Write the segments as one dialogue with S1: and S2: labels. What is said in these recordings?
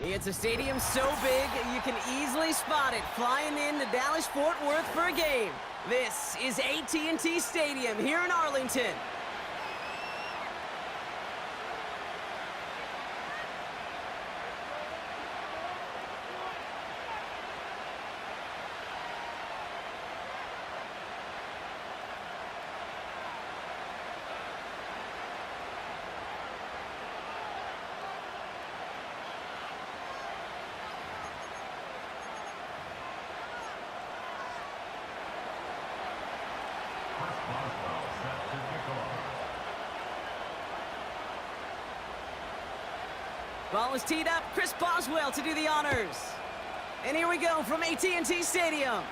S1: It's a stadium so big, you can easily spot it flying into Dallas-Fort Worth for a game. This is AT&T Stadium here in Arlington. Ball is teed up. Chris Boswell to do the honors. And here we go from AT&T Stadium.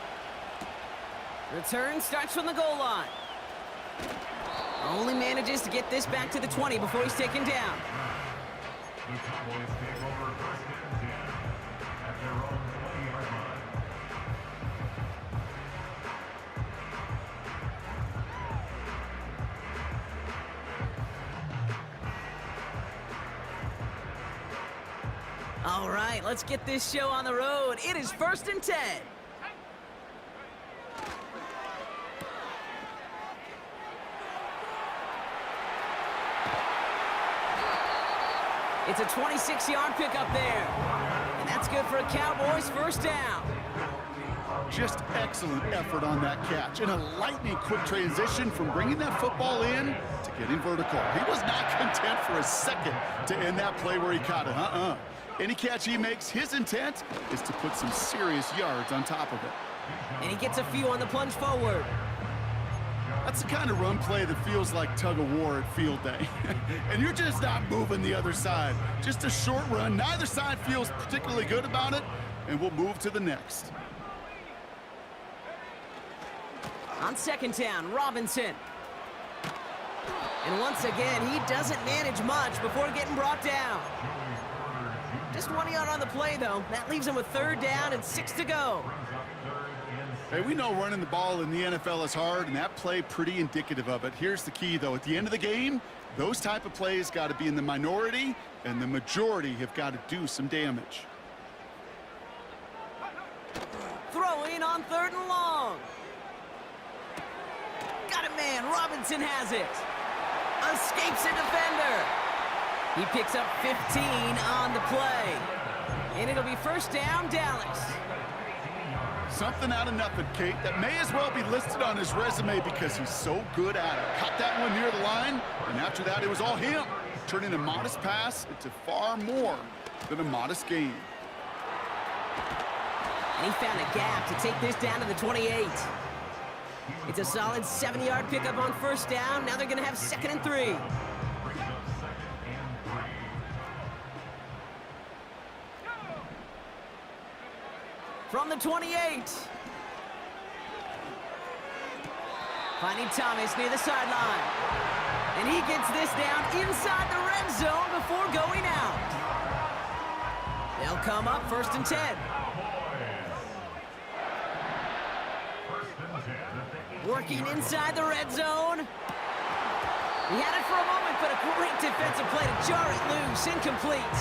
S1: Return starts from the goal line. Only manages to get this back to the 20 before he's taken down.
S2: The Cowboys take over first and 10 at their own 20-yard line.
S1: All right, let's get this show on the road. It is first and 10. It's a 26-yard pickup there. And that's good for a Cowboys first down.
S3: Just excellent effort on that catch. And a lightning-quick transition from bringing that football in to getting vertical. He was not content for a second to end that play where he caught it. Any catch he makes, his intent is to put some serious yards on top of it.
S1: And he gets a few on the plunge forward.
S3: That's the kind of run play that feels like tug-of-war at field day. And you're just not moving the other side. Just a short run. Neither side feels particularly good about it, and we'll move to the next.
S1: On second down, Robinson. And once again, he doesn't manage much before getting brought down. Just 1 yard on the play, though. That leaves him with third down and 6 to go.
S3: Hey, we know running the ball in the NFL is hard, and that play pretty indicative of it. Here's the key, though. At the end of the game, those type of plays got to be in the minority, and the majority have got to do some damage.
S1: Throwing on third and long. Got it, man. Robinson has it. Escapes a defender. He picks up 15 on the play. And it'll be first down, Dallas.
S3: Something out of nothing, Kate, that may as well be listed on his resume because he's so good at it. Caught that one near the line, and after that, it was all him, turning a modest pass into far more than a modest gain.
S1: And he found a gap to take this down to the 28. It's a solid 7-yard pickup on first down. Now they're going to have 2nd and 3. From the 28. Finding Thomas near the sideline. And he gets this down inside the red zone before going out. They'll come up first and 10. Working inside the red zone. He had it for a moment, but a great defensive play to jar it loose. Incomplete.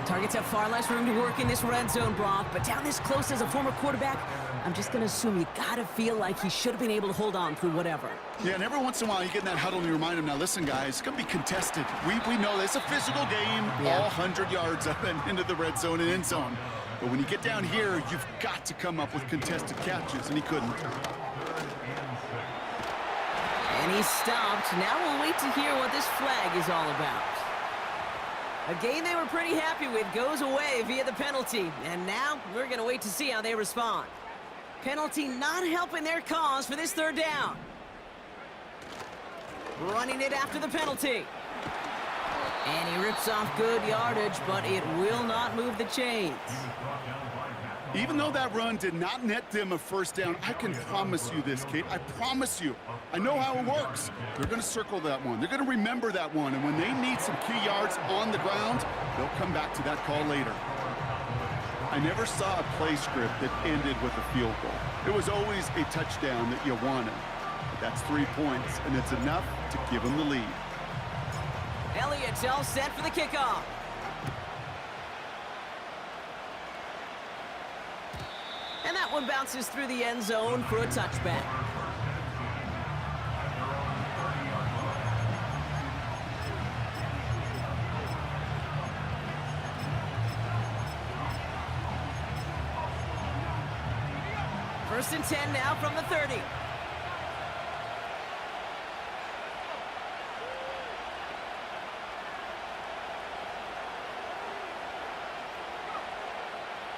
S1: Targets have far less room to work in this red zone, Brock, but down this close as a former quarterback, I'm just going to assume you got to feel like he should have been able to hold on through whatever.
S3: Yeah, and every once in a while you get in that huddle and you remind him, now listen, guys, it's going to be contested. We know it's a physical game, all 100 yards up and into the red zone and end zone. But when you get down here, you've got to come up with contested catches, and he couldn't.
S1: And he stopped. Now we'll wait to hear what this flag is all about. A game they were pretty happy with goes away via the penalty. And now we're going to wait to see how they respond. Penalty not helping their cause for this third down. Running it after the penalty. And he rips off good yardage, but it will not move the chains.
S3: Even though that run did not net them a first down, I can promise you this, Kate. I promise you. I know how it works. They're going to circle that one. They're going to remember that one. And when they need some key yards on the ground, they'll come back to that call later. I never saw a play script that ended with a field goal. It was always a touchdown that you wanted. But that's 3 points, and it's enough to give them the lead.
S1: Elliott's all set for the kickoff. And that one bounces through the end zone for a touchback. First and 10 now from the 30.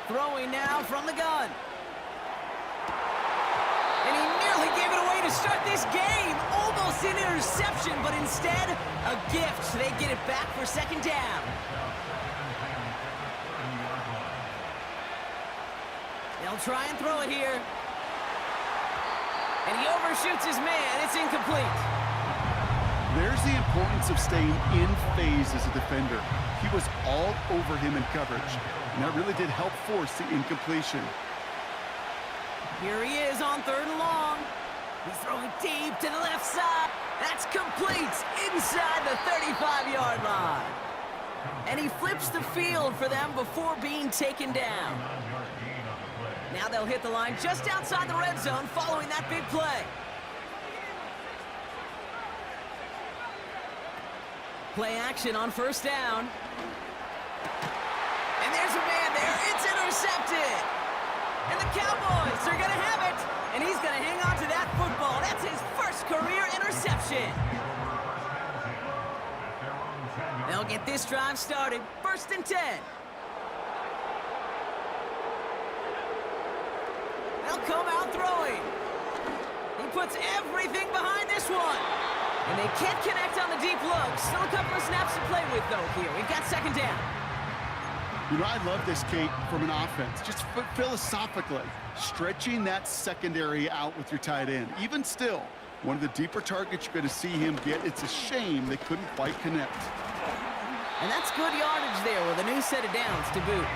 S1: Throwing now from the gun. And he nearly gave it away to start this game. Almost an interception, but instead, a gift. They get it back for second down. They'll try and throw it here. And he overshoots his man. It's incomplete.
S3: There's the importance of staying in phase as a defender. He was all over him in coverage, and that really did help force the incompletion.
S1: Here he is on 3rd and long. He's throwing deep to the left side. That's complete inside the 35-yard line. And he flips the field for them before being taken down. Now they'll hit the line just outside the red zone following that big play. Play action on 1st down. And there's a man there. It's intercepted. And the Cowboys are going to have it. And he's going to hang on to that football. That's his first career interception. They'll get this drive started. 1st and 10. They'll come out throwing. He puts everything behind this one. And they can't connect on the deep look. Still a couple of snaps to play with, though, here. We've got 2nd down.
S3: You know, I love this, Kate, from an offense. Just philosophically, stretching that secondary out with your tight end. Even still, one of the deeper targets you're going to see him get. It's a shame they couldn't quite connect.
S1: And that's good yardage there with a new set of downs to boot.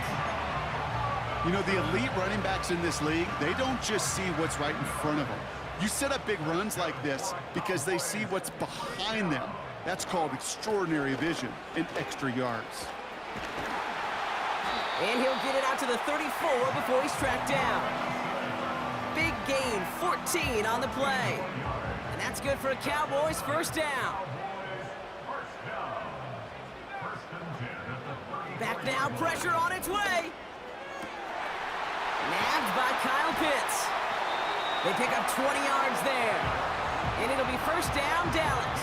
S3: You know, the elite running backs in this league, they don't just see what's right in front of them. You set up big runs like this because they see what's behind them. That's called extraordinary vision and extra yards.
S1: And he'll get it out to the 34 before he's tracked down. Big gain, 14 on the play. And that's good for a Cowboys 1st down. Back now, pressure on its way. Nabbed by Kyle Pitts. They pick up 20 yards there. And it'll be 1st down, Dallas.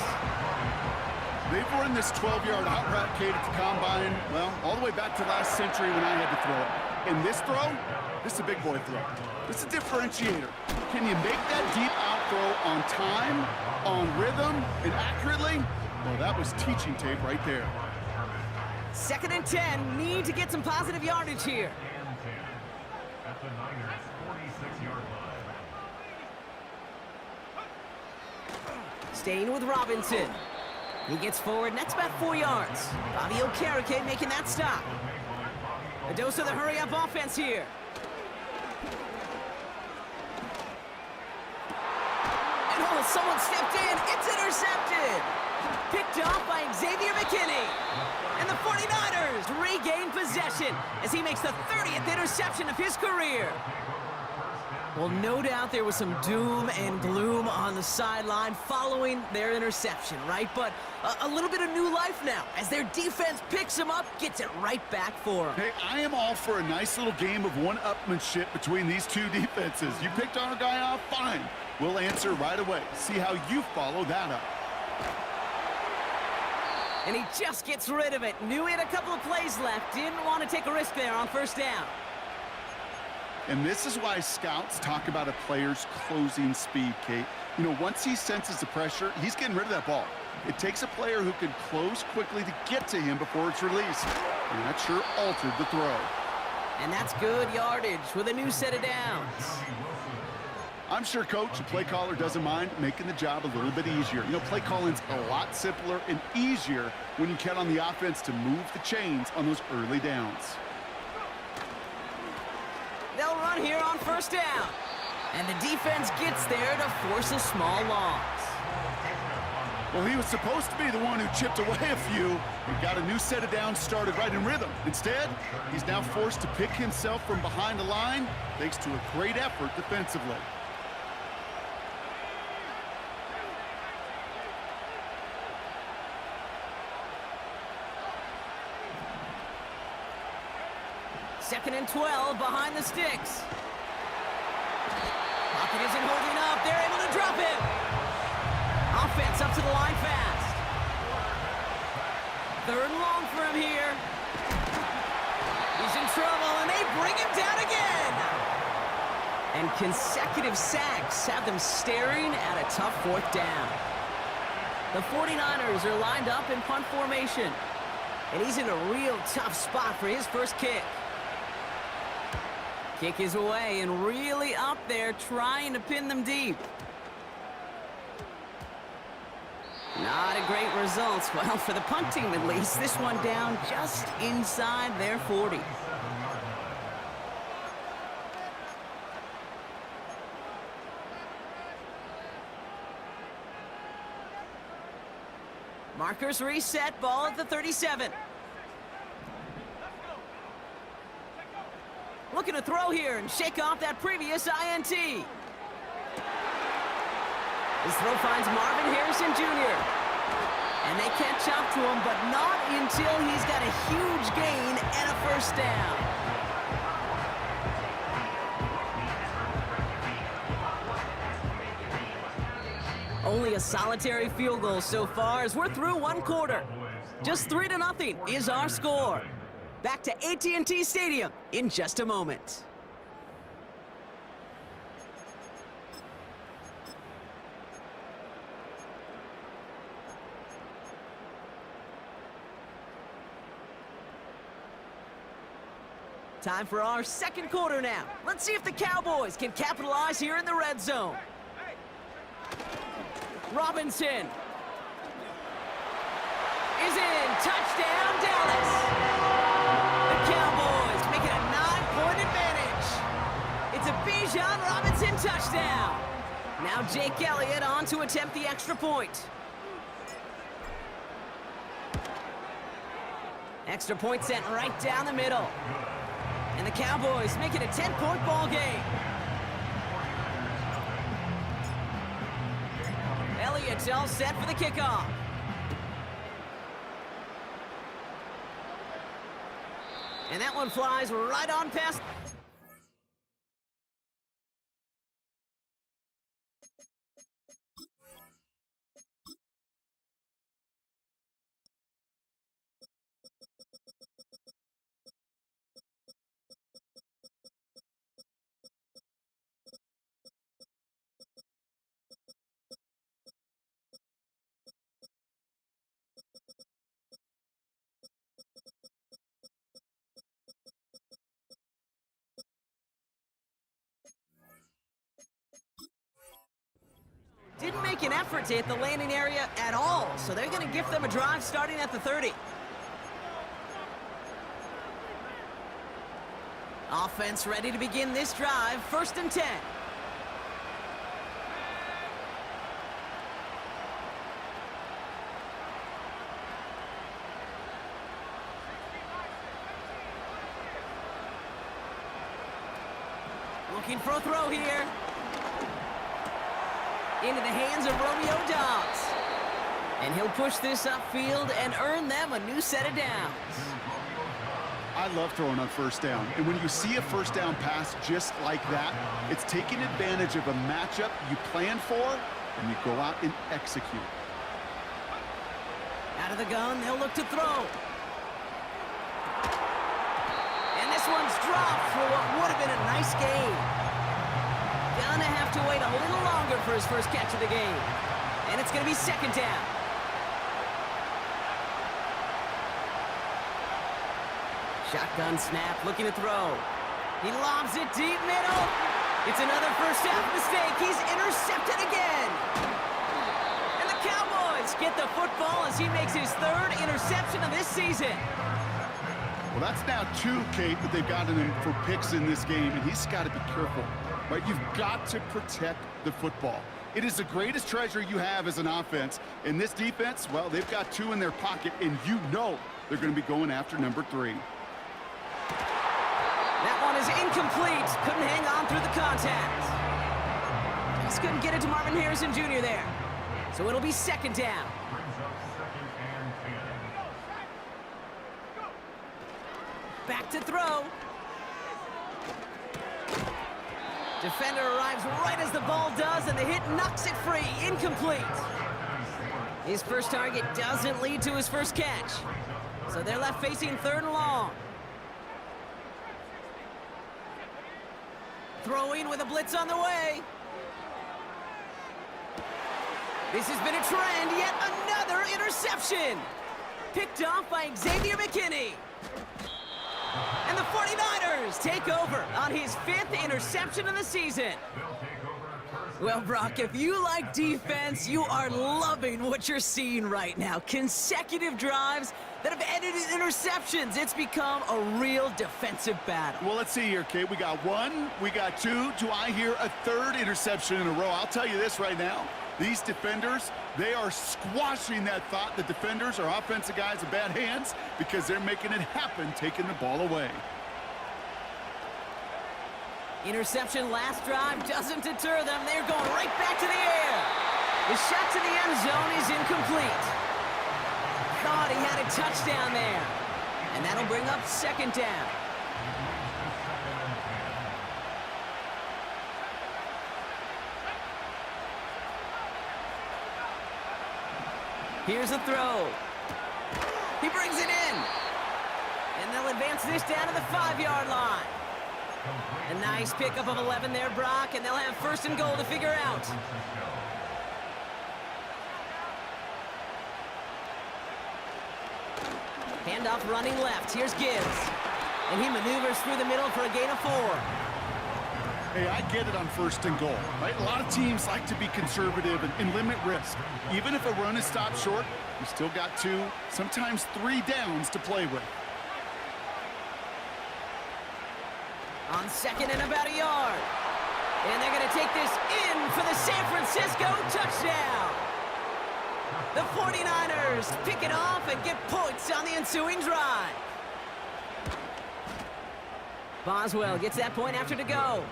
S3: They've run this 12-yard out route, Kate, at the combine, well, all the way back to last century when I had to throw it. In this throw, this is a big boy throw. This is a differentiator. Can you make that deep out throw on time, on rhythm, and accurately? Well, that was teaching tape right there.
S1: 2nd and 10. Need to get some positive yardage here.
S2: At the Niners' 46-yard line.
S1: Staying with Robinson. He gets forward, and that's about 4 yards. Bobby Okereke making that stop. A dose of the hurry-up offense here. And oh, someone stepped in. It's intercepted. Picked off by Xavier McKinney. And the 49ers regain possession as he makes the 30th interception of his career. Well, no doubt there was some doom and gloom on the sideline following their interception, right? But a little bit of new life now as their defense picks him up, gets it right back for him.
S3: Hey, I am all for a nice little game of one-upmanship between these two defenses. You picked our guy off, fine. We'll answer right away. See how you follow that up.
S1: And he just gets rid of it. Knew he had a couple of plays left. Didn't want to take a risk there on 1st down.
S3: And this is why scouts talk about a player's closing speed, Kate. You know, once he senses the pressure, he's getting rid of that ball. It takes a player who can close quickly to get to him before it's released. And that sure altered the throw.
S1: And that's good yardage with a new set of downs.
S3: I'm sure Coach, the play caller, doesn't mind making the job a little bit easier. You know, play calling's a lot simpler and easier when you count on the offense to move the chains on those early downs.
S1: They'll run here on 1st down. And the defense gets there to force a small loss.
S3: Well, he was supposed to be the one who chipped away a few and got a new set of downs started right in rhythm. Instead, he's now forced to pick himself from behind the line thanks to a great effort defensively.
S1: Second and 12 behind the sticks. Pocket isn't holding up. They're able to drop him. Offense up to the line fast. Third and long for him here. He's in trouble, and they bring him down again. And consecutive sacks have them staring at a tough fourth down. The 49ers are lined up in punt formation, and he's in a real tough spot for his first kick. Kick is away and really up there trying to pin them deep. Not a great result. Well, for the punt team at least, this one down just inside their 40. Markers reset, ball at the 37. Looking to throw here and shake off that previous INT. His throw finds Marvin Harrison Jr. And they catch up to him, but not until he's got a huge gain and a first down. Only a solitary field goal so far as we're through one quarter. Just 3-0 is our score. Back to AT&T Stadium in just a moment. Time for our second quarter now. Let's see if the Cowboys can capitalize here in the red zone. Robinson is in. Touchdown, Dallas. The Cowboys making a 9-point advantage. It's a Bijan Robinson touchdown. Now Jake Elliott on to attempt the extra point. Extra point sent right down the middle. And the Cowboys make it a 10-point ball game. Elliott's all set for the kickoff. And that one flies right on past. Didn't make an effort to hit the landing area at all, so they're going to gift them a drive starting at the 30. Offense ready to begin this drive, 1st and 10. Looking for a throw here. Into the hands of Romeo Dobbs. And he'll push this upfield and earn them a new set of downs.
S3: I love throwing on first down. And when you see a first down pass just like that, it's taking advantage of a matchup you plan for, and you go out and execute.
S1: Out of the gun, they'll look to throw. And this one's dropped for what would have been a nice game. Gonna have to wait a little longer for his first catch of the game. And it's gonna be 2nd down. Shotgun snap, looking to throw. He lobs it deep middle. It's another first half mistake. He's intercepted again. And the Cowboys get the football as he makes his 3rd interception of this season.
S3: Well, that's now 2, Kate, that they've gotten him for picks in this game, and he's got to be careful. Right, you've got to protect the football. It is the greatest treasure you have as an offense. And this defense, well, they've got 2 in their pocket, and you know they're going to be going after number 3.
S1: That one is incomplete. Couldn't hang on through the contact. Just couldn't get it to Marvin Harrison Jr. there. So it'll be second down. Back to throw. Defender arrives right as the ball does, and the hit knocks it free. Incomplete. His first target doesn't lead to his first catch. So they're left facing 3rd and long. Throwing with a blitz on the way. This has been a trend, yet another interception. Picked off by Xavier McKinney. And the 49ers take over on his 5th interception of the season. Well, Brock, if you like defense, you are loving what you're seeing right now. Consecutive drives that have ended in interceptions. It's become a real defensive battle.
S3: Well, let's see here, Kate. We got 1, we got 2. Do I hear a 3rd interception in a row? I'll tell you this right now. These defenders, they are squashing that thought that defenders or offensive guys have bad hands because they're making it happen, taking the ball away.
S1: Interception last drive doesn't deter them. They're going right back to the air. The shot to the end zone is incomplete. Thought he had a touchdown there. And that'll bring up second down. Here's a throw. He brings it in. And they'll advance this down to the 5-yard line. A nice pickup of 11 there, Brock, and they'll have 1st and goal to figure out. Handoff running left. Here's Gibbs. And he maneuvers through the middle for a gain of 4.
S3: Hey, I get it on 1st and goal, right? A lot of teams like to be conservative and limit risk. Even if a run is stopped short, you still got 2, sometimes 3 downs to play with.
S1: On 2nd and about a yard. And they're going to take this in for the San Francisco touchdown. The 49ers pick it off and get points on the ensuing drive. Boswell gets that point after to go.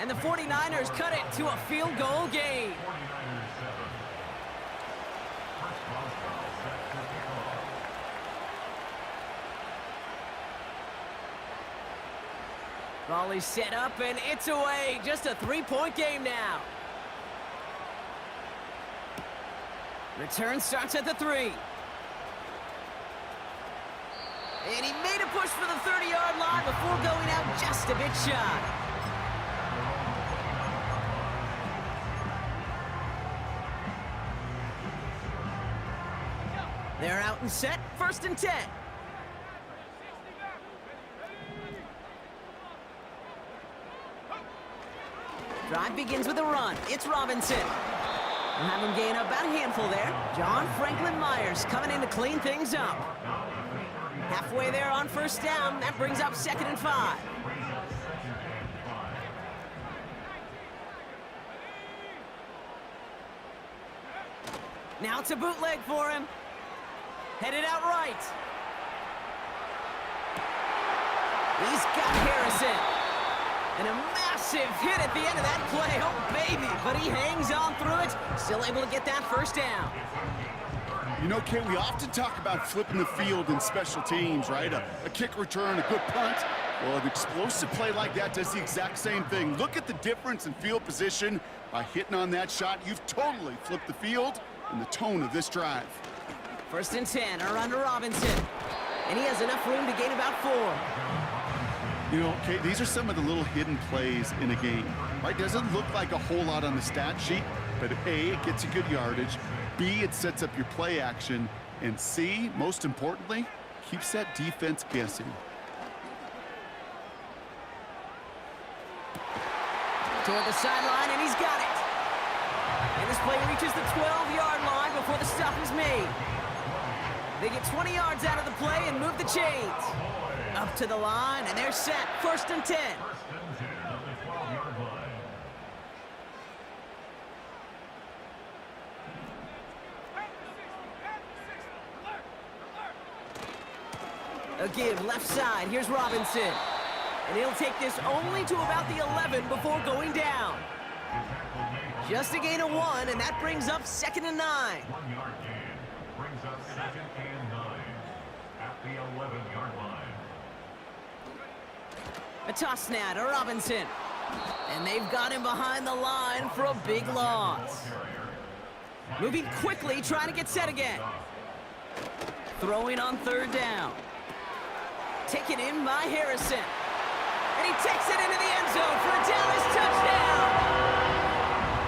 S1: And the 49ers cut it to a field goal game. Volley set up, and it's away. Just a 3-point game now. Return starts at the 3. And he made a push for the 30-yard line before going out just a bit shy. They're out and set, 1st and 10. Drive begins with a run. It's Robinson. We'll have him gain about a handful there. John Franklin Myers coming in to clean things up. Halfway there on 1st down. That brings up 2nd and 5. Now it's a bootleg for him. Headed out right. He's got Harrison. And a massive hit at the end of that play. Oh, baby. But he hangs on through it. Still able to get that 1st down.
S3: You know, Kate, we often talk about flipping the field in special teams, right? A kick return, a good punt. Well, an explosive play like that does the exact same thing. Look at the difference in field position. By hitting on that shot, you've totally flipped the field and the tone of this drive.
S1: 1st and 10 are under Robinson. And he has enough room to gain about 4.
S3: You know, Kate, these are some of the little hidden plays in a game, right? Doesn't look like a whole lot on the stat sheet, but A, it gets you good yardage, B, it sets up your play action, and C, most importantly, keeps that defense guessing.
S1: Toward the sideline, and he's got it. And this play reaches the 12-yard line before the stop is made. They get 20 yards out of the play and move the chains. Up to the line, and they're set. 1st and 10. A give left side. Here's Robinson. And he'll take this only to about the 11 before going down. Just a gain of 1, and that brings up 2nd and 9.
S2: 1 yard gain brings up 2nd and 9 at the 11-yard line.
S1: A toss now to Robinson. And they've got him behind the line for a big loss. Moving quickly, trying to get set again. Throwing on 3rd down. Taken in by Harrison. And he takes it into the end zone for a Dallas touchdown.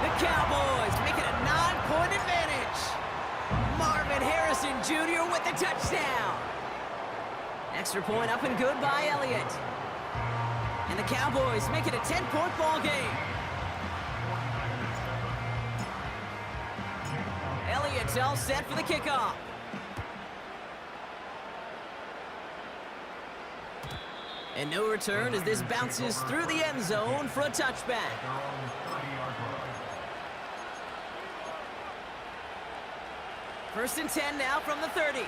S1: The Cowboys make it a 9-point advantage. Marvin Harrison Jr. with the touchdown. Extra point up and good by Elliott. And the Cowboys make it a 10-point ball game. Elliott's all set for the kickoff. And no return as this bounces through the end zone for a touchback. First and 10 now from the 30.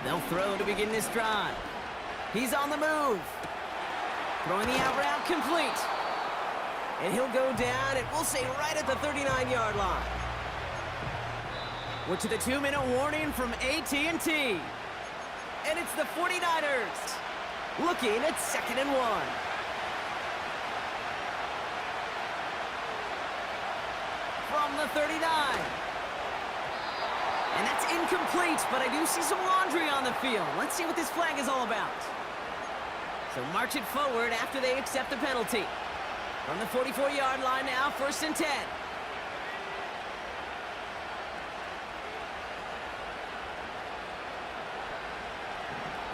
S1: They'll throw to begin this drive. He's on the move. Throwing the out route complete. And he'll go down, and we'll say right at the 39-yard line. We're to the 2-minute warning from AT&T. And it's the 49ers looking at 2nd and 1. From the 39. And that's incomplete, but I do see some laundry on the field. Let's see what this flag is all about. So march it forward after they accept the penalty. From the 44-yard line now, 1st and 10.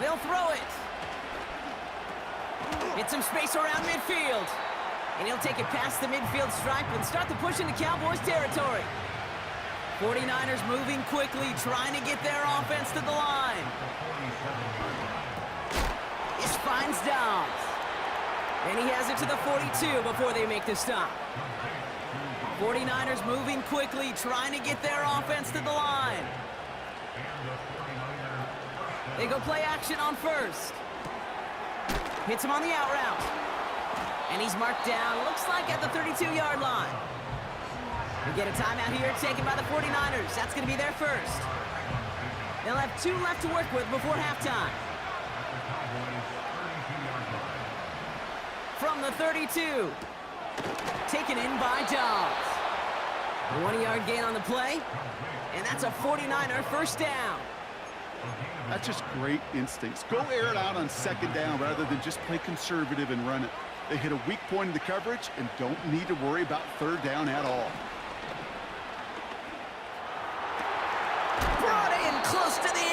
S1: They'll throw it. Get some space around midfield. And he'll take it past the midfield stripe and start the push into Cowboys territory. 49ers moving quickly, trying to get their offense to the line. This finds Dobbs. And he has it to the 42 before they make the stop. 49ers moving quickly, trying to get their offense to the line. They go play action on 1st. Hits him on the out route. And he's marked down, looks like at the 32-yard line. We get a timeout here taken by the 49ers. That's going to be their first. They'll have 2 left to work with before halftime. From the 32. Taken in by Dobbs. A 1-yard gain on the play. And that's a 49er first down.
S3: That's just great instincts. Go air it out on 2nd down rather than just play conservative and run it. They hit a weak point in the coverage and don't need to worry about 3rd down at all.
S1: Brought in close to the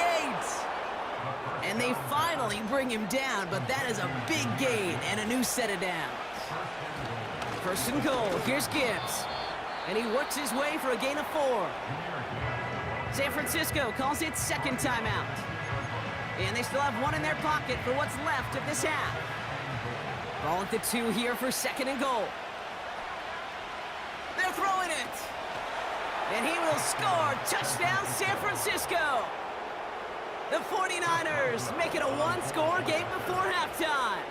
S1: 8. And they finally bring him down, but that is a big gain and a new set of downs. 1st and goal. Here's Gibbs. And he works his way for a gain of 4. San Francisco calls it 2nd timeout. And they still have 1 in their pocket for what's left of this half. Ball at the 2 here for 2nd and goal. They're throwing it. And he will score. Touchdown, San Francisco. The 49ers make it a 1-score game before halftime.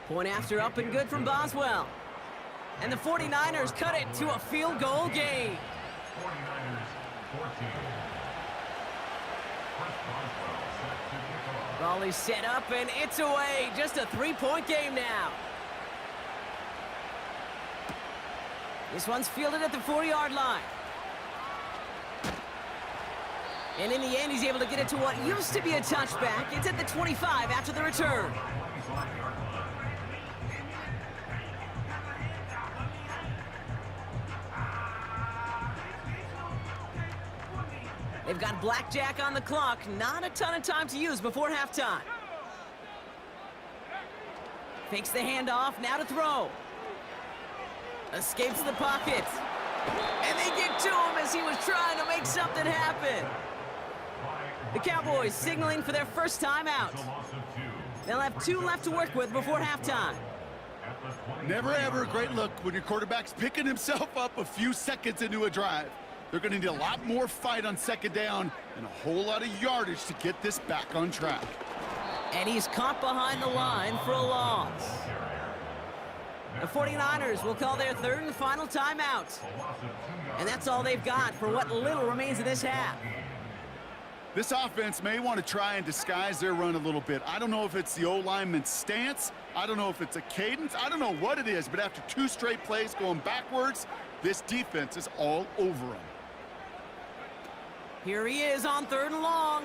S1: Point after up and good from Boswell. And the 49ers cut it to a field goal game.
S2: 49ers 14.
S1: Ball is set up and it's away. Just a 3-point game now. This one's fielded at the 4-yard line. And in the end, he's able to get it to what used to be a touchback. It's at the 25 after the return. They've got blackjack on the clock. Not a ton of time to use before halftime. Fakes the handoff, now to throw. Escapes the pocket. And they get to him as he was trying to make something happen. The Cowboys signaling for their first time out. They'll have 2 left to work with before halftime.
S2: At
S3: Never ever a great look when your quarterback's picking himself up a few seconds into a drive. They're going to need a lot more fight on second down and a whole lot of yardage to get this back on track.
S1: And he's caught behind the line for a loss. The 49ers will call their third and final timeout. And that's all they've got for what little remains of this half.
S3: This offense may want to try and disguise their run a little bit. I don't know if it's the O-lineman's stance. I don't know if it's a cadence. I don't know what it is, but after 2 straight plays going backwards, this defense is all over them.
S1: Here he is on 3rd and long.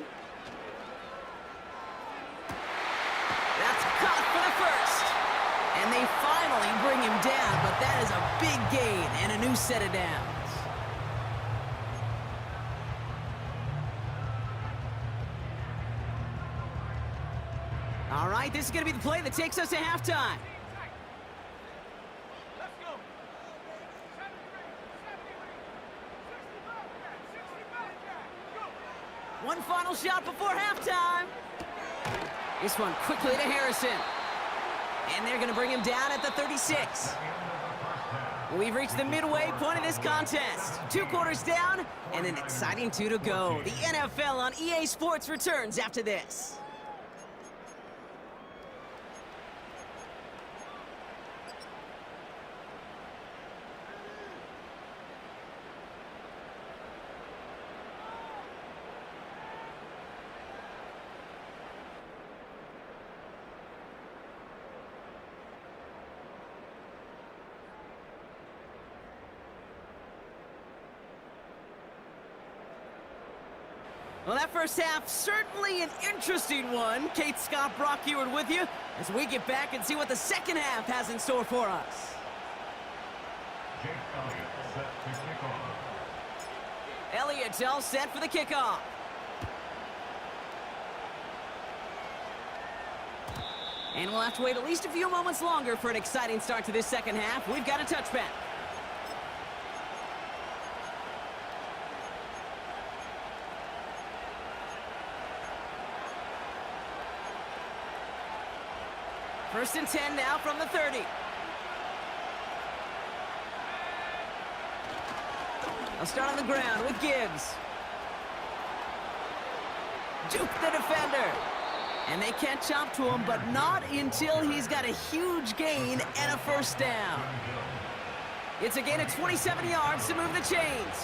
S1: That's caught for the first. And they finally bring him down, but that is a big gain and a new set of downs. All right, this is going to be the play that takes us to halftime. One final shot before halftime. This one quickly to Harrison. And they're going to bring him down at the 36. We've reached the midway point of this contest. 2 quarters down and an exciting 2 to go. The NFL on EA Sports returns after this. Well, that first half, certainly an interesting one. Kate, Scott, Brock Heward with you as we get back and see what the second half has in store for us.
S2: Jake Elliott set to kick off.
S1: Elliott's all set for the kickoff. And we'll have to wait at least a few moments longer for an exciting start to this second half. We've got a touchback. First and 10 now from the 30. I'll start on the ground with Gibbs. Juke the defender. And they catch up to him, but not until he's got a huge gain and a first down. It's a gain of 27 yards to move the chains.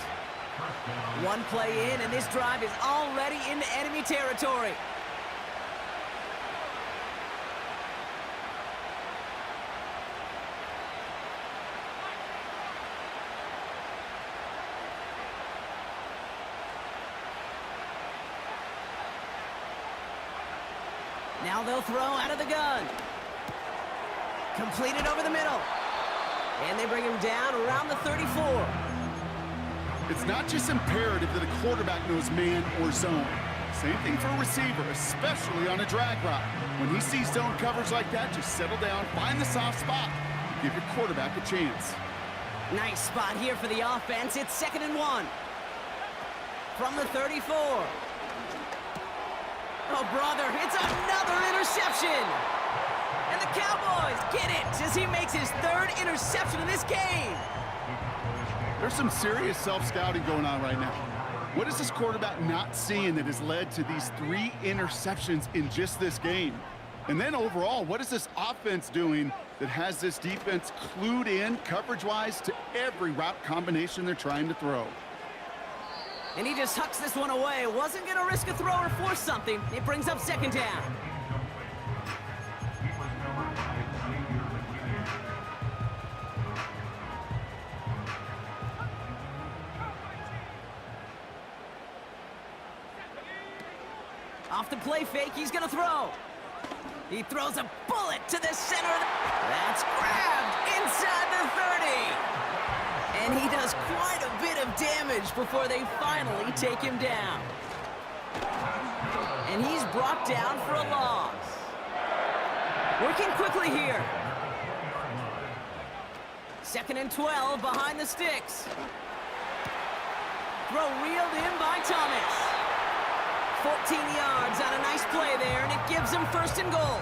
S1: One play in, and this drive is already into enemy territory. Now they'll throw out of the gun. Completed over the middle. And they bring him down around the 34.
S3: It's not just imperative that a quarterback knows man or zone. Same thing for a receiver, especially on a drag route. When he sees zone coverage like that, just settle down, find the soft spot, and give your quarterback a chance.
S1: Nice spot here for the offense. It's 2nd and 1. From the 34. Oh, brother, it's another interception. And the Cowboys get it as he makes his 3rd interception in this game.
S3: There's some serious self-scouting going on right now. What is this quarterback not seeing that has led to these 3 interceptions in just this game? And then overall, what is this offense doing that has this defense clued in coverage-wise to every route combination they're trying to throw?
S1: And he just hucks this one away. Wasn't going to risk a throw or force something. It brings up 2nd down. Off the play fake, he's going to throw. He throws a bullet to the center. That's grabbed inside the 30. And he does quite a bit of damage before they finally take him down. And he's brought down for a loss. Working quickly here. 2nd and 12 behind the sticks. Throw reeled in by Thomas. 14 yards on a nice play there, and it gives him 1st and goal.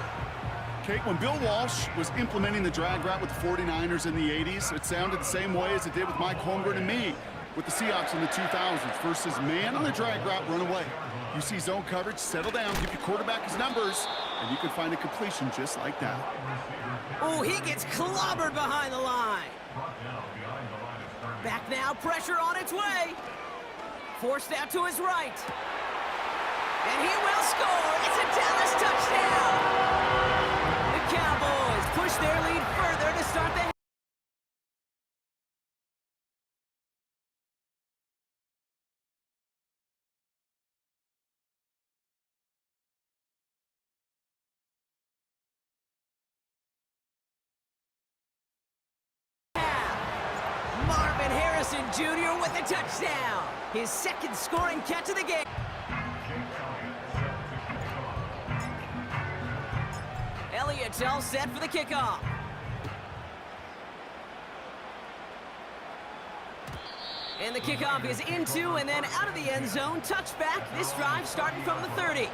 S3: Kate, when Bill Walsh was implementing the drag route with the 49ers in the 80s, it sounded the same way as it did with Mike Holmgren and me with the Seahawks in the 2000s versus man on the drag route, run away. You see zone coverage, settle down, give your quarterback his numbers, and you can find a completion just like that.
S1: Oh, he gets clobbered behind the line. Back now, pressure on its way. Forced out to his right. And he will score. It's a Dallas touchdown. The Cowboys push their lead further to start the Jr. with a touchdown. His second scoring catch of the game. Elliott's all set for the kickoff. And the kickoff is into and then out of the end zone. Touchback. This drive starting from the 30.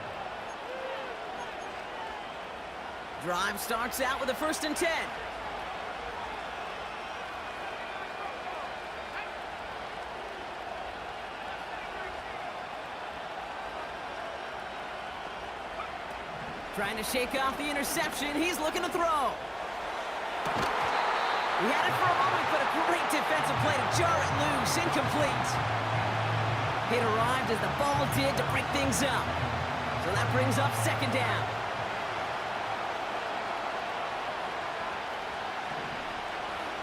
S1: Drive starts out with a 1st and 10. Trying to shake off the interception. He's looking to throw. He had it for a moment, but a great defensive play to jar it loose. Incomplete. It arrived as the ball did to break things up. So that brings up 2nd down.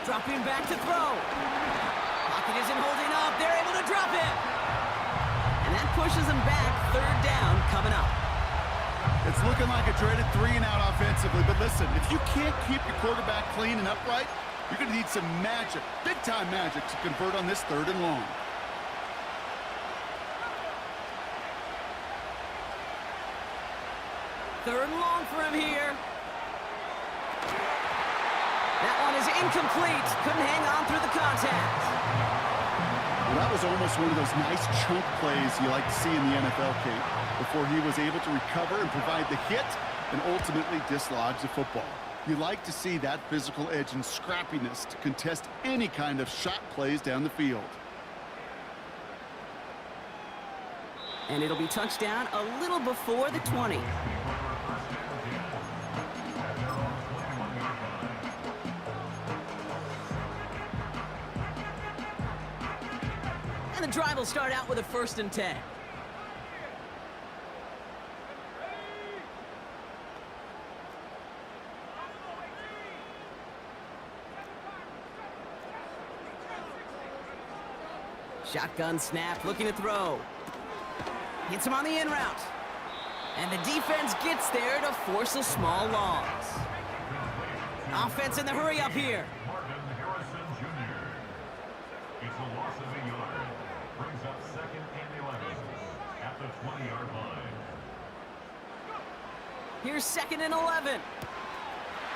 S1: Dropping back to throw. Pocket isn't holding up. They're able to drop it. And that pushes them back. 3rd down coming up.
S3: It's looking like a dreaded 3-and-out offensively, but listen, if you can't keep your quarterback clean and upright, you're going to need some magic, big-time magic, to convert on this 3rd and long.
S1: Third and long for him here. That one is incomplete. Couldn't hang on through the contact.
S3: Well, that was almost one of those nice chunk plays you like to see in the NFL, Kate, before he was able to recover and provide the hit and ultimately dislodge the football. You like to see that physical edge and scrappiness to contest any kind of shot plays down the field.
S1: And it'll be touchdown a little before the 20. And the drive will start out with a 1st and 10. Shotgun snap, looking to throw. Hits him on the in route. And the defense gets there to force a small loss. Offense in the hurry up here.
S2: It's a loss of a yard. Brings up 2nd and 11 at the 20-yard line.
S1: Here's 2nd and 11.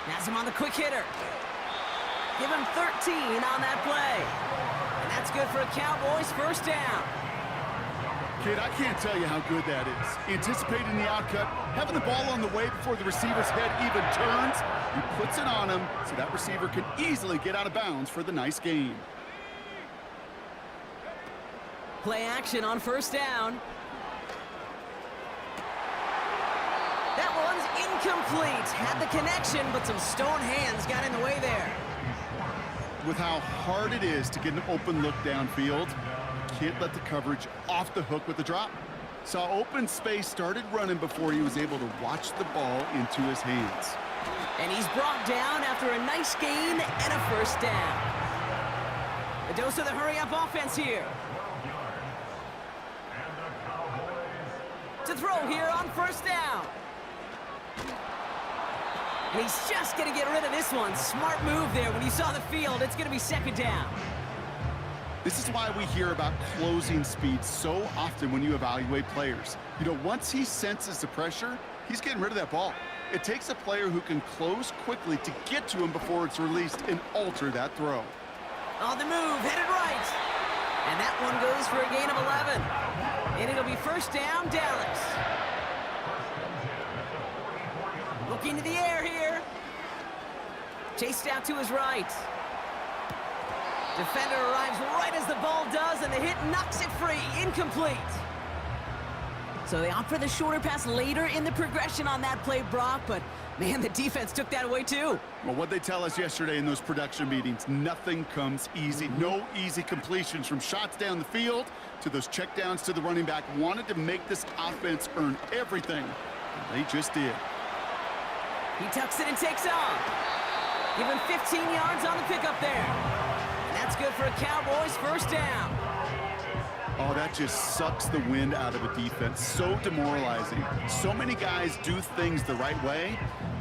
S1: Has him on the quick hitter. Give him 13 on that play. And that's good for a Cowboys 1st down.
S3: Kid, I can't tell you how good that is. Anticipating the outcut, having the ball on the way before the receiver's head even turns. He puts it on him so that receiver can easily get out of bounds for the nice gain.
S1: Play action on 1st down. That one's incomplete. Had the connection, but some stone hands got in the way there.
S3: With how hard it is to get an open look downfield, can't let the coverage off the hook with the drop. Saw open space, started running before he was able to watch the ball into his hands.
S1: And he's brought down after a nice gain and a 1st down. A dose of the hurry-up offense here. To throw here on 1st down. And he's just going to get rid of this one. Smart move there. When you saw the field, it's going to be 2nd down.
S3: This is why we hear about closing speed so often when you evaluate players. You know, once he senses the pressure, he's getting rid of that ball. It takes a player who can close quickly to get to him before it's released and alter that throw.
S1: On the move, headed right. And that one goes for a gain of 11. And it'll be 1st down, Dallas. Looking to the air here. Chased out to his right. Defender arrives right as the ball does, and the hit knocks it free. Incomplete. So they opt for the shorter pass later in the progression on that play, Brock, but man, the defense took that away too.
S3: Well, what they tell us yesterday in those production meetings, nothing comes easy. No easy completions, from shots down the field to those checkdowns to the running back. Wanted to make this offense earn everything. And they just did.
S1: He tucks it and takes off. Give him 15 yards on the pickup there. And that's good for a Cowboys first down.
S3: Oh, that just sucks the wind out of a defense. So demoralizing. So many guys do things the right way,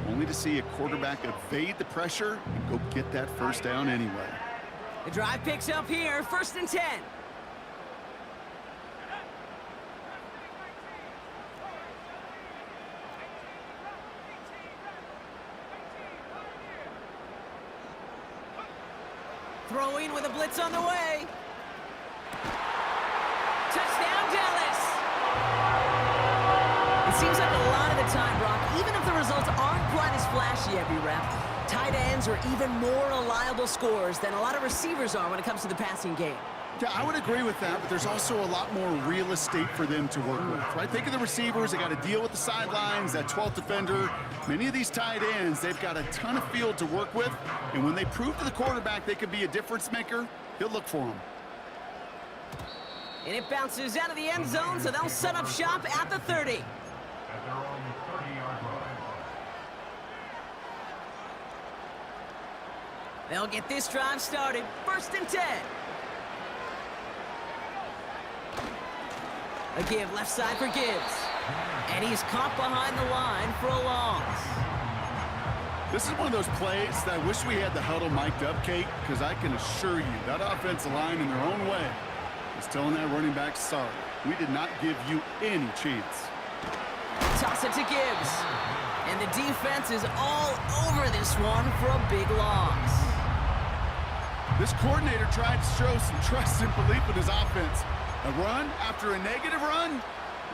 S3: only to see a quarterback evade the pressure and go get that first down anyway.
S1: The drive picks up here, 1st and 10. Throwing with a blitz on the way. Touchdown, Dallas! It seems like a lot of the time, Brock, even if the results aren't quite as flashy every rep, tight ends are even more reliable scorers than a lot of receivers are when it comes to the passing game.
S3: Yeah, I would agree with that, but there's also a lot more real estate for them to work with, right? Think of the receivers. They got to deal with the sidelines, that 12th defender. Many of these tight ends, they've got a ton of field to work with, and when they prove to the quarterback they could be a difference maker, he'll look for them.
S1: And it bounces out of the end zone, so they'll set up shop at the 30.
S2: At their own 30-yard line.
S1: They'll get this drive started, 1st and 10. A give left side for Gibbs. And he's caught behind the line for a loss.
S3: This is one of those plays that I wish we had the huddle mic'd up, Kate, because I can assure you that offensive line in their own way is telling that running back, sorry, we did not give you any chance.
S1: Toss it to Gibbs. And the defense is all over this one for a big loss.
S3: This coordinator tried to show some trust and belief in his offense. A run after a negative run?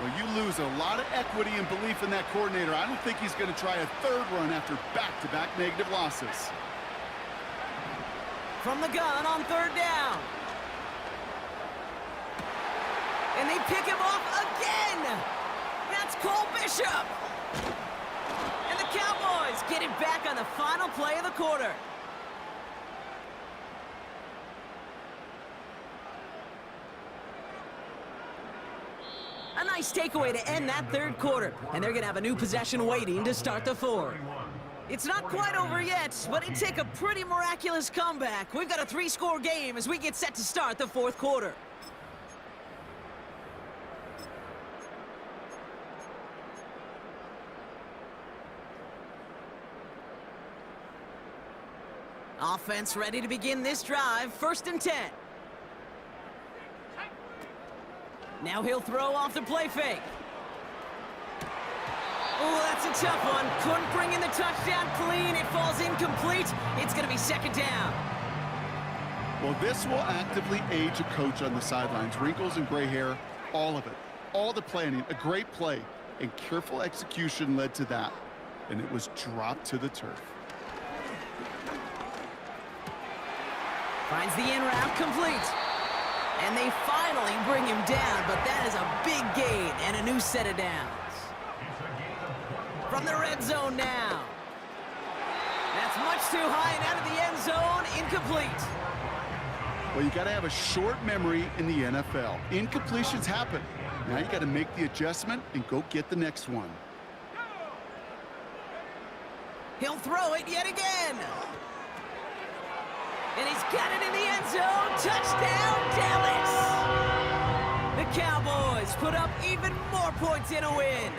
S3: Well, you lose a lot of equity and belief in that coordinator. I don't think he's going to try a 3rd run after back-to-back negative losses.
S1: From the gun on 3rd down. And they pick him off again. That's Cole Bishop. And the Cowboys get it back on the final play of the quarter. A nice takeaway to end that 3rd quarter, and they're going to have a new possession waiting to start the 4th. It's not quite over yet, but it'd take a pretty miraculous comeback. We've got a 3-score game as we get set to start the 4th quarter. Offense ready to begin this drive, 1st and 10. Now he'll throw off the play fake. Oh, that's a tough one. Couldn't bring in the touchdown clean. It falls incomplete. It's going to be 2nd down.
S3: Well, this will actively age a coach on the sidelines. Wrinkles and gray hair, all of it. All the planning, a great play, and careful execution led to that. And it was dropped to the turf.
S1: Finds the in route complete. And they finally bring him down, but that is a big gain and a new set of downs. From the red zone now. That's much too high and out of the end zone. Incomplete.
S3: Well, you got to have a short memory in the NFL. Incompletions happen. Now you got to make the adjustment and go get the next one.
S1: He'll throw it yet again. And he's got it in the end zone. Touchdown, Dallas! The Cowboys put up even more points in a win.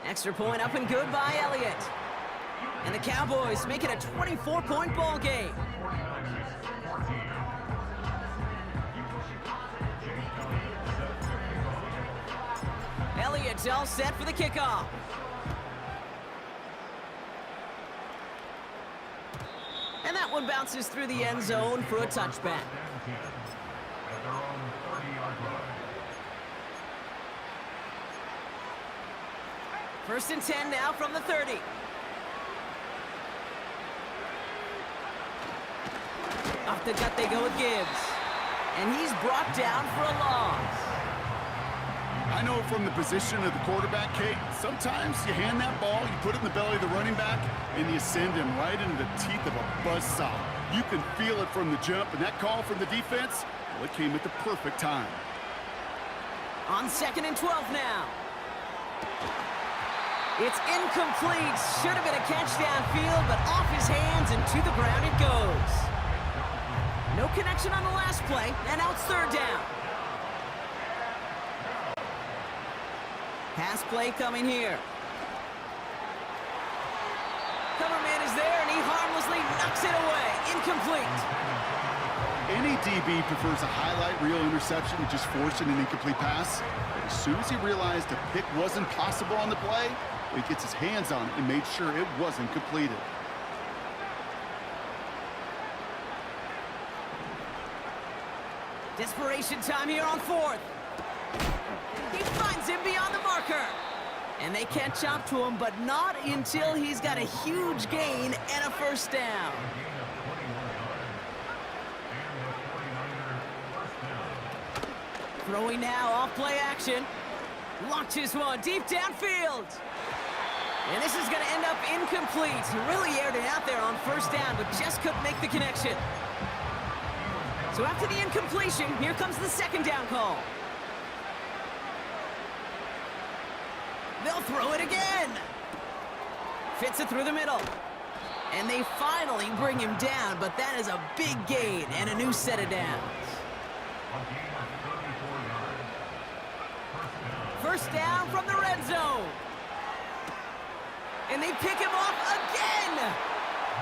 S1: Extra point up and good by Elliott. And the Cowboys make it a 24-point ball game. Elliott's all set for the kickoff. And that one bounces through the end zone for a touchback. First and 10 now from the 30. Off the gut they go with Gibbs. And he's brought down for a loss.
S3: I know from the position of the quarterback, Kate, sometimes you hand that ball, you put it in the belly of the running back, and you send him right into the teeth of a buzzsaw. You can feel it from the jump, and that call from the defense, well, it came at the perfect time.
S1: On 2nd and 12 now. It's incomplete. Should have been a catch downfield, but off his hands and to the ground it goes. No connection on the last play, and now it's 3rd down. Pass play coming here. Cover man is there, and he harmlessly knocks it away. Incomplete.
S3: Any DB prefers a highlight reel interception to just forcing an incomplete pass. But as soon as he realized a pick wasn't possible on the play, he gets his hands on it and made sure it wasn't completed.
S1: Desperation time here on 4th. He finds him beyond the marker. And they catch up to him, but not until he's got a huge gain and a first down. Throwing now off play action. Launches one deep downfield. And this is going to end up incomplete. He really aired it out there on first down, but just couldn't make the connection. So after the incompletion, here comes the 2nd down call. They'll throw it again. Fits it through the middle. And they finally bring him down, but that is a big gain and a new set of downs. First down from the red zone. And they pick him off again.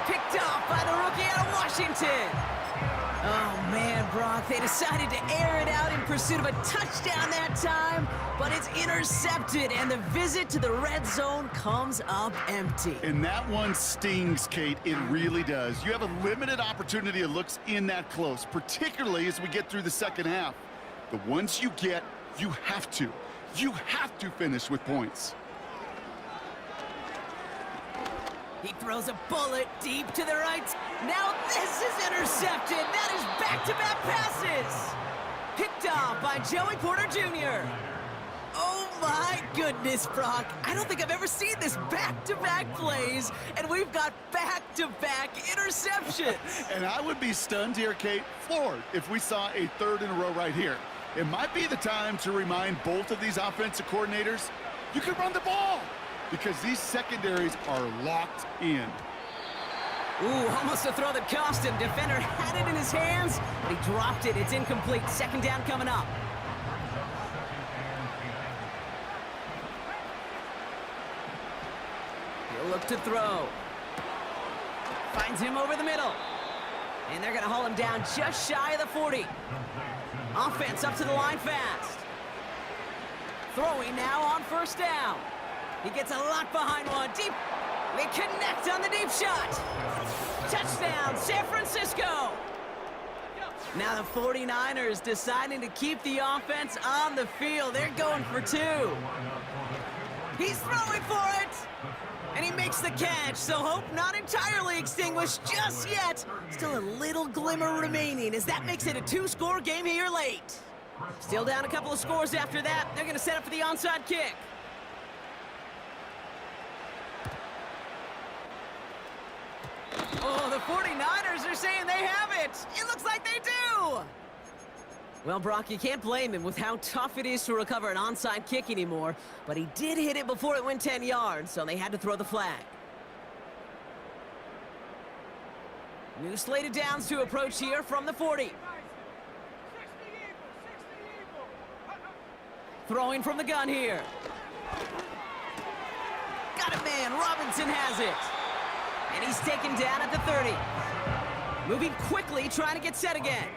S1: Picked off by the rookie out of Washington. Oh, man, Brock, they decided to air it out in pursuit of a touchdown that time, but it's intercepted, and the visit to the red zone comes up empty.
S3: And that one stings, Kate. It really does. You have a limited opportunity of looks in that close, particularly as we get through the second half. The ones you get, you have to. You have to finish with points.
S1: He throws a bullet deep to the right. Now this is intercepted. That is back-to-back passes. Picked off by Joey Porter Jr. Oh, my goodness, Brock. I don't think I've ever seen this back-to-back plays, and we've got back-to-back interceptions.
S3: And I would be stunned here, Kate, floored, if we saw a 3rd in a row right here. It might be the time to remind both of these offensive coordinators, you can run the ball, because these secondaries are locked in.
S1: Ooh, almost a throw that cost him. Defender had it in his hands, but he dropped it. It's incomplete. 2nd down coming up. He'll look to throw. Finds him over the middle. And they're going to haul him down just shy of the 40. Offense up to the line fast. Throwing now on first down. He gets a lot behind one. Deep. They connect on the deep shot. Touchdown, San Francisco. Now the 49ers deciding to keep the offense on the field. They're going for 2. He's throwing for it. And he makes the catch, so hope not entirely extinguished just yet. Still a little glimmer remaining as that makes it a 2-score game here late. Still down a couple of scores after that. They're going to set up for the onside kick. Oh, the 49ers are saying they have it. It looks like they do. Well, Brock, you can't blame him with how tough it is to recover an onside kick anymore, but he did hit it before it went 10 yards, so they had to throw the flag. New slated downs to approach here from the 40. Throwing from the gun here. Got it, man. Robinson has it. And he's taken down at the 30. Moving quickly, trying to get set again.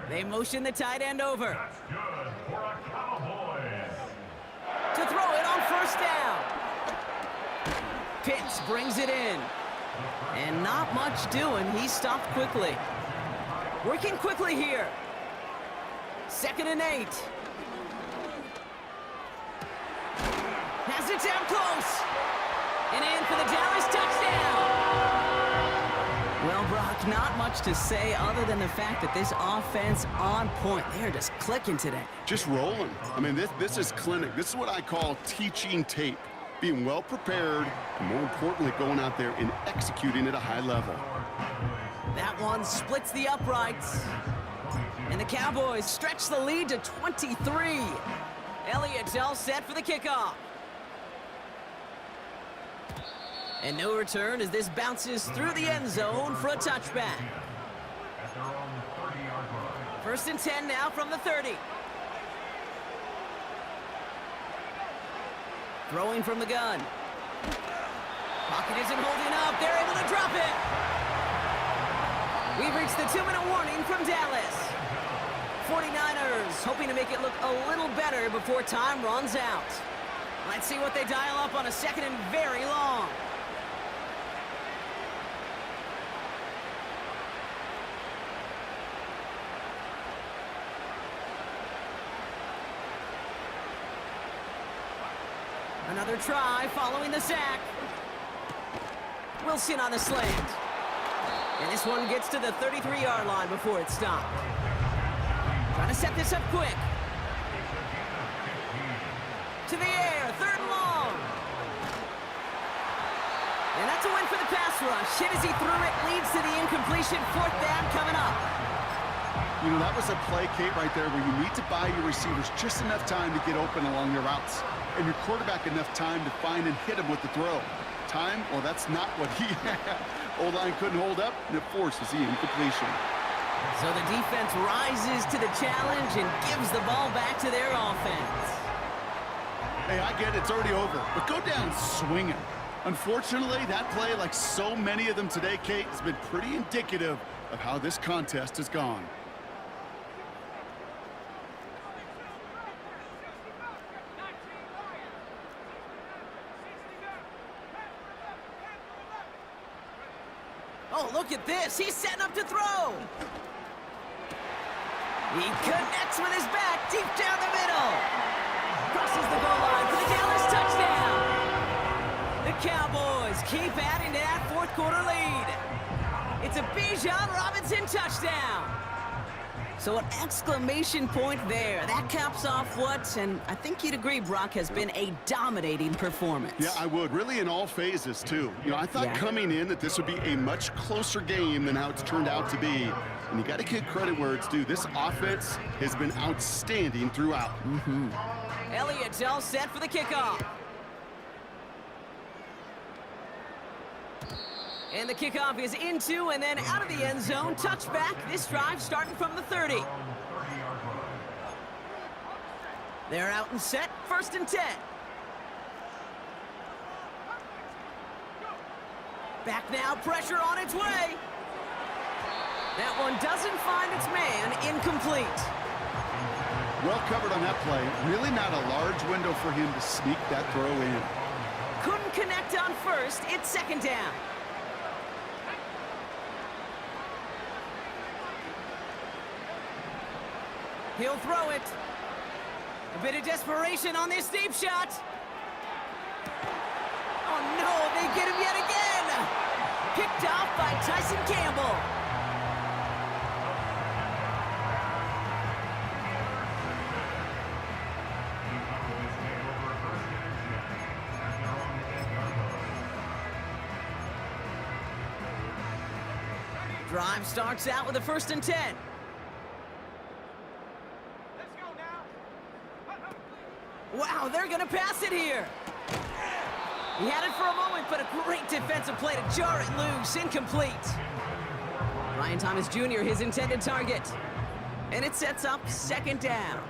S1: They motion the tight end over.
S2: That's good for a Cowboys.
S1: To throw it on first down. Pitts brings it in. And not much doing. He stopped quickly. Working quickly here. 2nd and 8. Has Fires it down close. And in for the Dallas touchdown. Well, Brock, not much to say other than the fact that this offense on point. They're just clicking today.
S3: Just rolling. I mean, this is clinic. This is what I call teaching tape. Being well prepared, and more importantly, going out there and executing at a high level.
S1: That one splits the uprights. And the Cowboys stretch the lead to 23. Elliott's all set for the kickoff. And no return as this bounces through the end zone for a touchback. First and 10 now from the 30. Throwing from the gun. Pocket isn't holding up. They're able to drop it. We've reached the 2-minute warning from Dallas. 49ers hoping to make it look a little better before time runs out. Let's see what they dial up on a second and very long. Another try following the sack. Wilson on the slant. And this one gets to the 33-yard line before it's stopped. Trying to set this up quick. To the air, third and long. And that's a win for the pass rush. Hit as he threw it, leads to the incompletion. Fourth down coming up.
S3: You know, that was a play, Kate, right there where you need to buy your receivers just enough time to get open along their routes. And your quarterback enough time to find and hit him with the throw. Time? Well, that's not what he had. O-line couldn't hold up, and it forces the incompletion.
S1: So the defense rises to the challenge and gives the ball back to their offense.
S3: Hey, I get it. It's already over. But go down swinging. Unfortunately, that play, like so many of them today, Kate, has been pretty indicative of how this contest has gone.
S1: Oh, look at this. He's setting up to throw. He connects with his back deep down the middle. Crosses the goal line for the Dallas touchdown. The Cowboys keep adding to that fourth quarter lead. It's a Bijan Robinson touchdown. So an exclamation point there. That caps off what, and I think you'd agree, Brock, has been a dominating performance.
S3: Yeah, I would. Really in all phases, too. You know, I thought coming in that this would be a much closer game than how it's turned out to be. And you got to give credit where it's due. This offense has been outstanding throughout.
S1: Elliott's all set for the kickoff. And the kickoff is into and then out of the end zone. Touchback. This drive starting from the 30. They're out and set. First and 10. Back now. Pressure on its way. That one doesn't find its man. Incomplete.
S3: Well covered on that play. Really not a large window for him to sneak that throw in.
S1: Couldn't connect on first. It's second down. He'll throw it. A bit of desperation on this deep shot. Oh, no, they get him yet again. Picked off by Tyson Campbell. Drive starts out with a first and 10. Wow, they're going to pass it here. He had it for a moment, but a great defensive play to jar it loose. Incomplete. Ryan Thomas Jr., his intended target. And it sets up second down.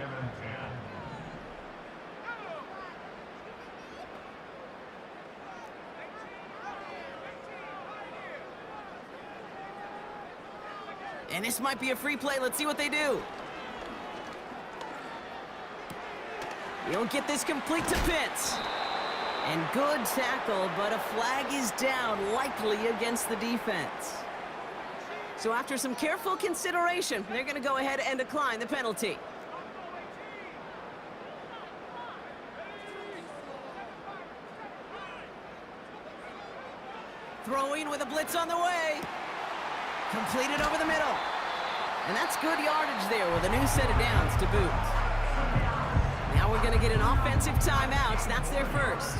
S1: And this might be a free play. Let's see what they do. He'll get this complete to Pitts. And good tackle, but a flag is down, likely against the defense. So after some careful consideration, they're going to go ahead and decline the penalty. Throwing with a blitz on the way. Completed over the middle. And that's good yardage there with a new set of downs to boot. Now we're going to get an offensive timeout. That's their first.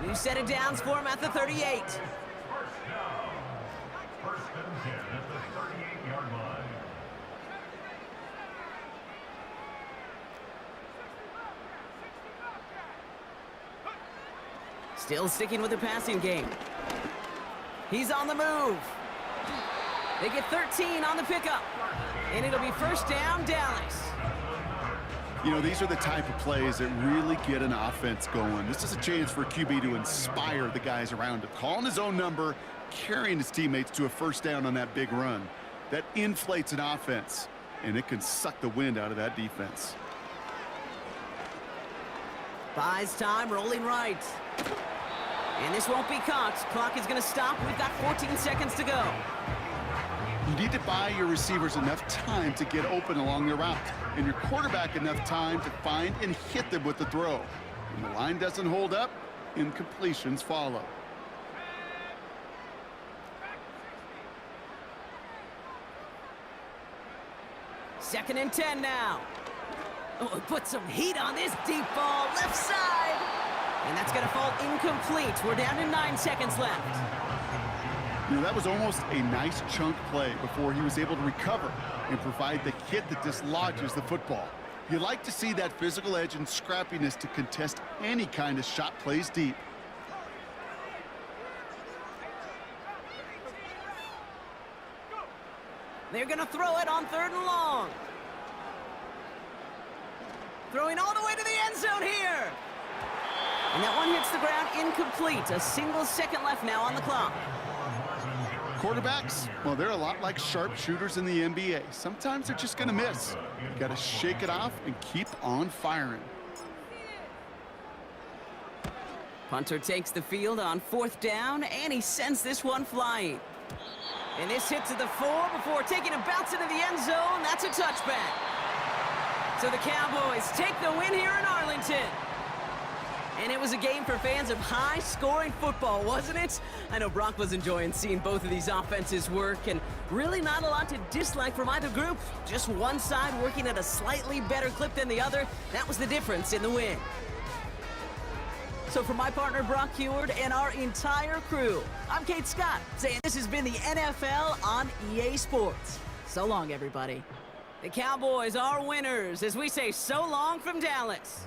S1: New set of downs for them at the 38.
S2: First and 10 at the 38-yard line.
S1: Still sticking with the passing game. He's on the move. They get 13 on the pickup. And it'll be first down, Dallas.
S3: You know, these are the type of plays that really get an offense going. This is a chance for QB to inspire the guys around him. Calling his own number, carrying his teammates to a first down on that big run. That inflates an offense, and it can suck the wind out of that defense.
S1: Buys time, rolling right. And this won't be caught. Clock is going to stop. We've got 14 seconds to go.
S3: You need to buy your receivers enough time to get open along their route, and your quarterback enough time to find and hit them with the throw. When the line doesn't hold up, incompletions follow.
S1: Second and 10 now. Oh, put some heat on this deep ball, left side. And that's going to fall incomplete. We're down to 9 seconds left.
S3: You know, that was almost a nice chunk play before he was able to recover and provide the hit that dislodges the football. You like to see that physical edge and scrappiness to contest any kind of shot plays deep.
S1: They're going to throw it on 3rd and long. Throwing all the way to the end zone here. And that one hits the ground incomplete. A single second left now on the clock.
S3: Quarterbacks, well, they're a lot like sharpshooters in the NBA. Sometimes they're just going to miss. You got to shake it off and keep on firing.
S1: Punter takes the field on 4th down, and he sends this one flying. And this hit to the 4 before taking a bounce into the end zone. That's a touchback. So the Cowboys take the win here in Arlington. And it was a game for fans of high-scoring football, wasn't it? I know Brock was enjoying seeing both of these offenses work, and really not a lot to dislike from either group. Just one side working at a slightly better clip than the other. That was the difference in the win. So for my partner Brock Heward and our entire crew, I'm Kate Scott, saying this has been the NFL on EA Sports. So long, everybody. The Cowboys are winners as we say so long from Dallas.